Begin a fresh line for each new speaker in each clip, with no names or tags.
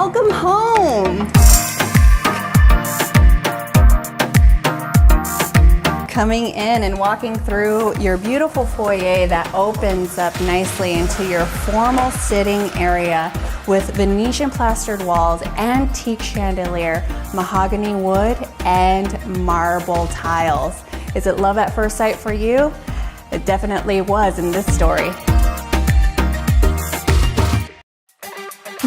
welcome home. Coming in and walking through your beautiful foyer that opens up nicely into your formal sitting area with Venetian plastered walls, antique chandelier, mahogany wood, and marble tiles. Is it love at first sight for you? It definitely was in this story.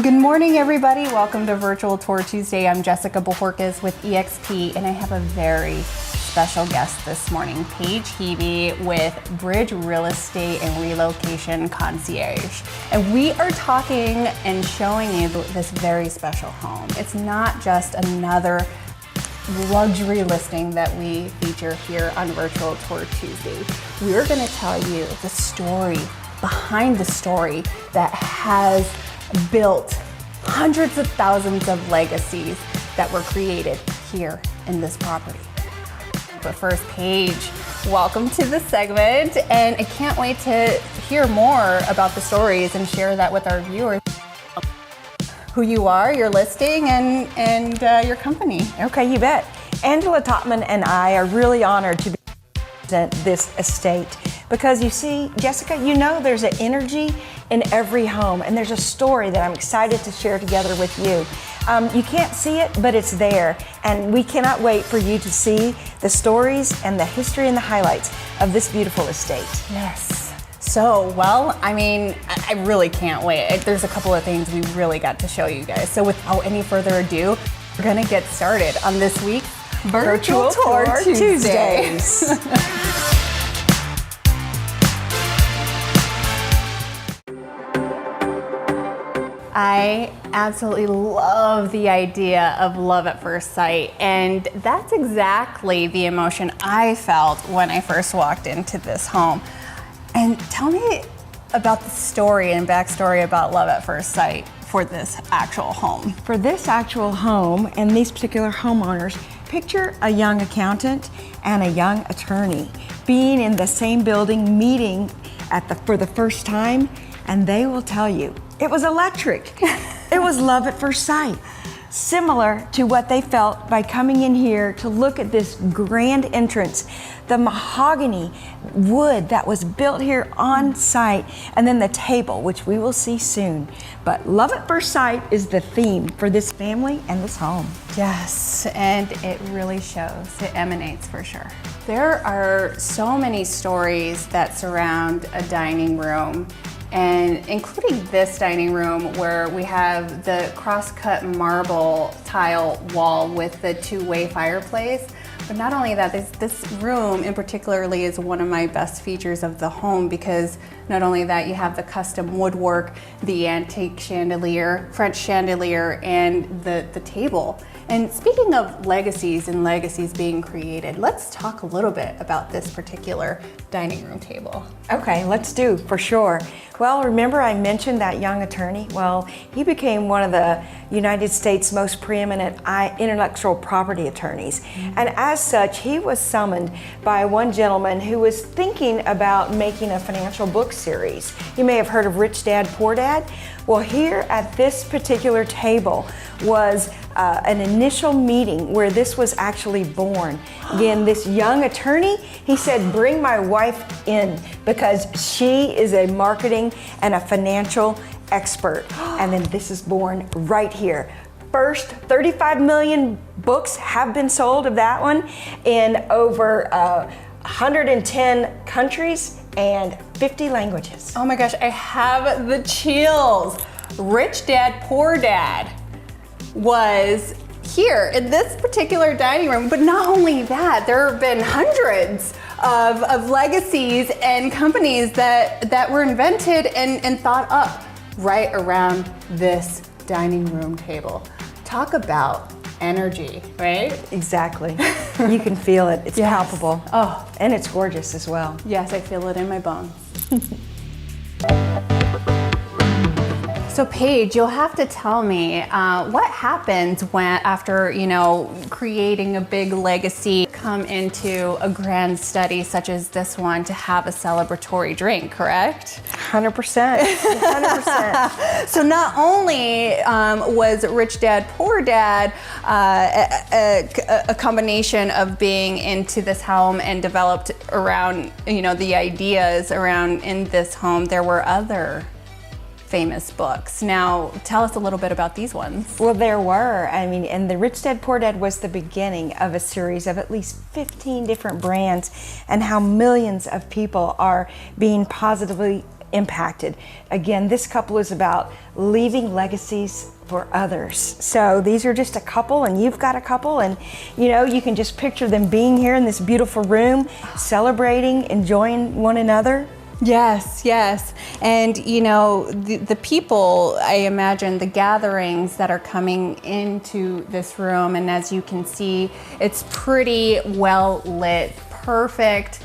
Good morning, everybody. Welcome to Virtual Tour Tuesday. I'm Jessica Bojorquez with eXp, and I have a very special guest this morning, Paige Heavey with Bridge Real Estate and Relocation Concierge. And we are talking and showing you this very special home. It's not just another luxury listing that we feature here on Virtual Tour Tuesday. We're going to tell you the story behind the story that has built hundreds of thousands of legacies that were created here in this property. But first, Paige, welcome to the segment, and I can't wait to hear more about the stories and share that with our viewers. Who you are, your listing, and your company.
Okay, you bet. Angela Topman and I are really honored to present this estate because you see, Jessica, you know there's an energy in every home, and there's a story that I'm excited to share together with you. You can't see it, but it's there, and we cannot wait for you to see the stories and the history and the highlights of this beautiful estate.
Yes. So, well, I mean, I really can't wait. There's a couple of things we really got to show you guys. So without any further ado, we're gonna get started on this week's Virtual Tour Tuesdays. I absolutely love the idea of love at first sight, and that's exactly the emotion I felt when I first walked into this home. And tell me about the story and backstory about love at first sight for this actual home.
For this actual home and these particular homeowners, picture a young accountant and a young attorney being in the same building, meeting for the first time, and they will tell you it was electric. It was love at first sight. Similar to what they felt by coming in here to look at this grand entrance, the mahogany wood that was built here on site, and then the table, which we will see soon. But love at first sight is the theme for this family and this home.
Yes, and it really shows. It emanates for sure. There are so many stories that surround a dining room, and including this dining room where we have the cross-cut marble tile wall with the two-way fireplace. But not only that, this room in particularly is one of my best features of the home, because not only that, you have the custom woodwork, the antique chandelier, French chandelier, and the table. And speaking of legacies and legacies being created, let's talk a little bit about this particular dining room table.
Okay, let's do, for sure. Well, remember I mentioned that young attorney? Well, he became one of the United States' most preeminent intellectual property attorneys. And as such, he was summoned by one gentleman who was thinking about making a financial book series. You may have heard of Rich Dad, Poor Dad. Well, here at this particular table was an initial meeting where this was actually born. Again, this young attorney, he said, bring my wife in because she is a marketing and a financial expert. And then this is born right here. First 35 million books have been sold of that one in over 110 countries and 50 languages.
Oh my gosh, I have the chills. Rich Dad, Poor Dad was here in this particular dining room, but not only that, there have been hundreds of legacies and companies that were invented and thought up right around this dining room table. Talk about energy, right?
Exactly. You can feel it. It's
yes.
palpable.
Oh,
and it's gorgeous as well.
Yes, I feel it in my bones. So Paige, you'll have to tell me what happens when, after creating a big legacy, come into a grand study such as this one to have a celebratory drink, correct?
100%. 100%.
So not only was Rich Dad Poor Dad a combination of being into this home and developed around the ideas around in this home, there were other famous books. Now, tell us a little bit about these ones.
Well, there were. And the Rich Dad Poor Dad was the beginning of a series of at least 15 different brands, and how millions of people are being positively impacted. Again, this couple is about leaving legacies for others. So these are just a couple, and you've got a couple, and you can just picture them being here in this beautiful room, celebrating, enjoying one another.
Yes, yes. And the people, I imagine the gatherings that are coming into this room, and as you can see, it's pretty well lit, perfect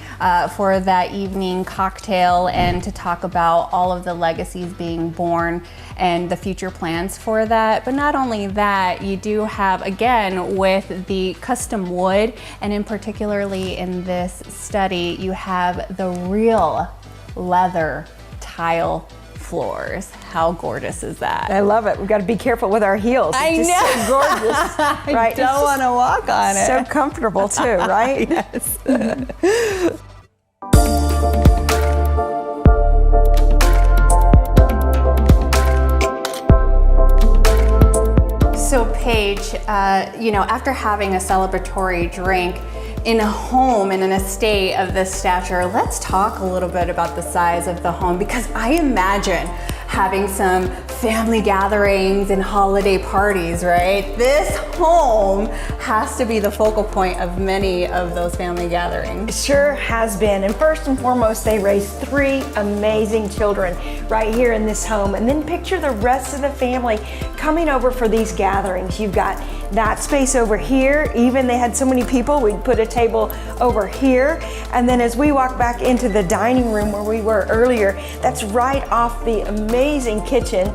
for that evening cocktail and to talk about all of the legacies being born and the future plans for that. But not only that, you do have, again, with the custom wood, and in particularly in this study, you have the real leather tile floors. How gorgeous is that?
I love it. We've got to be careful with our heels. It's just so gorgeous. Right?
I don't want to walk on it.
So comfortable too, right?
Yes. So Paige, after having a celebratory drink in a home and an estate of this stature, let's talk a little bit about the size of the home, because I imagine having some family gatherings and holiday parties, right? This home has to be the focal point of many of those family gatherings.
It sure has been. And first and foremost, they raised 3 amazing children right here in this home. And then picture the rest of the family coming over for these gatherings. You've got that space over here. Even they had so many people, we'd put a table over here. And then as we walk back into the dining room where we were earlier, that's right off the amazing kitchen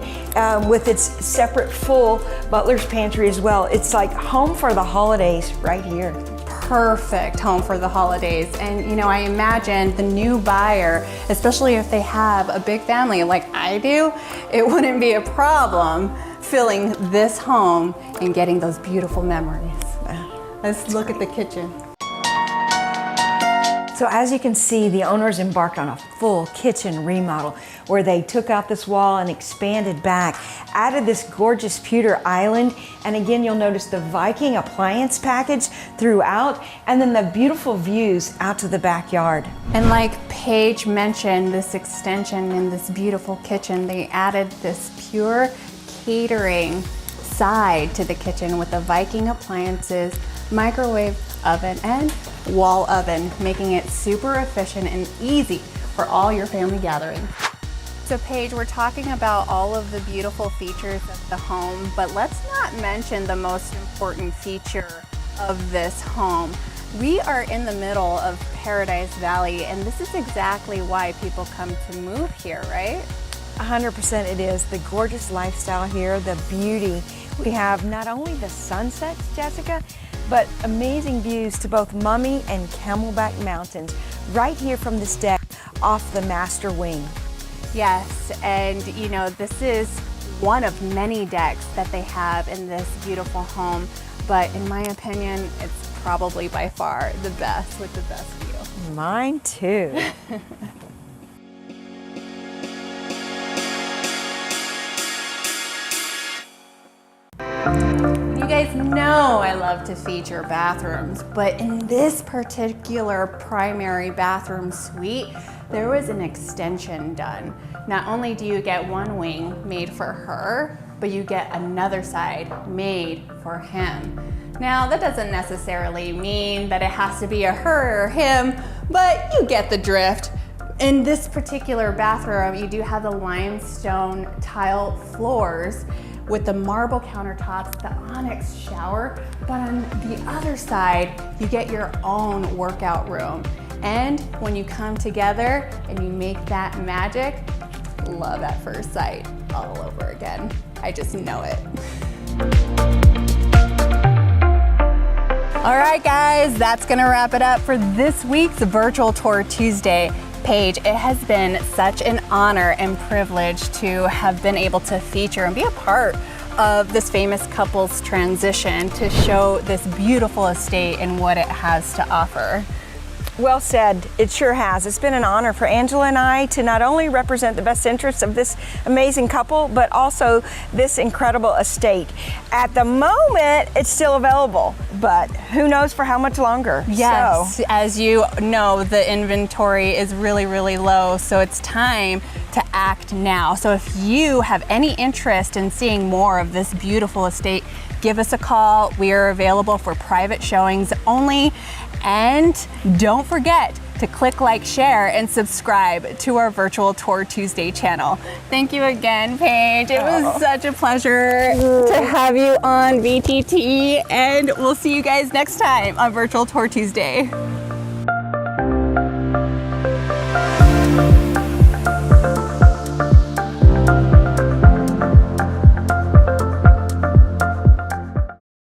with its separate full butler's pantry as well. It's like home for the holidays right here.
Perfect home for the holidays. And I imagine the new buyer, especially if they have a big family like I do, it wouldn't be a problem filling this home and getting those beautiful memories. Let's look at the kitchen.
So as you can see, the owners embarked on a full kitchen remodel where they took out this wall and expanded back, added this gorgeous pewter island, and again, you'll notice the Viking appliance package throughout, and then the beautiful views out to the backyard.
And like Paige mentioned, this extension in this beautiful kitchen, they added this pure catering side to the kitchen with the Viking appliances, microwave oven, and wall oven, making it super efficient and easy for all your family gatherings. So Paige, we're talking about all of the beautiful features of the home, but let's not mention the most important feature of this home. We are in the middle of Paradise Valley, and this is exactly why people come to move here, right?
100% it is. The gorgeous lifestyle here, the beauty. We have not only the sunsets, Jessica, but amazing views to both Mummy and Camelback Mountains right here from this deck off the master wing.
Yes, and this is one of many decks that they have in this beautiful home, but in my opinion, it's probably by far the best with the best view.
Mine too.
You guys know I love to feature bathrooms, but in this particular primary bathroom suite, there was an extension done. Not only do you get one wing made for her, but you get another side made for him. Now, that doesn't necessarily mean that it has to be a her or him, but you get the drift. In this particular bathroom, you do have the limestone tile floors with the marble countertops, the onyx shower, but on the other side, you get your own workout room. And when you come together and you make that magic, love at first sight. all over again. I just know it. All right, guys, that's gonna wrap it up for this week's Virtual Tour Tuesday. Paige, it has been such an honor and privilege to have been able to feature and be a part of this famous couple's transition to show this beautiful estate and what it has to offer.
Well said. It sure has. It's been an honor for Angela and I to not only represent the best interests of this amazing couple, but also this incredible estate. At the moment, it's still available, but who knows for how much longer.
Yes,
So,
as you know, the inventory is really, really low, so it's time to act now. So if you have any interest in seeing more of this beautiful estate, give us a call. We are available for private showings only. And don't forget to click like, share, and subscribe to our Virtual Tour Tuesday channel. Thank you again, Paige. It was such a pleasure to have you on VTT, and we'll see you guys next time on Virtual Tour Tuesday.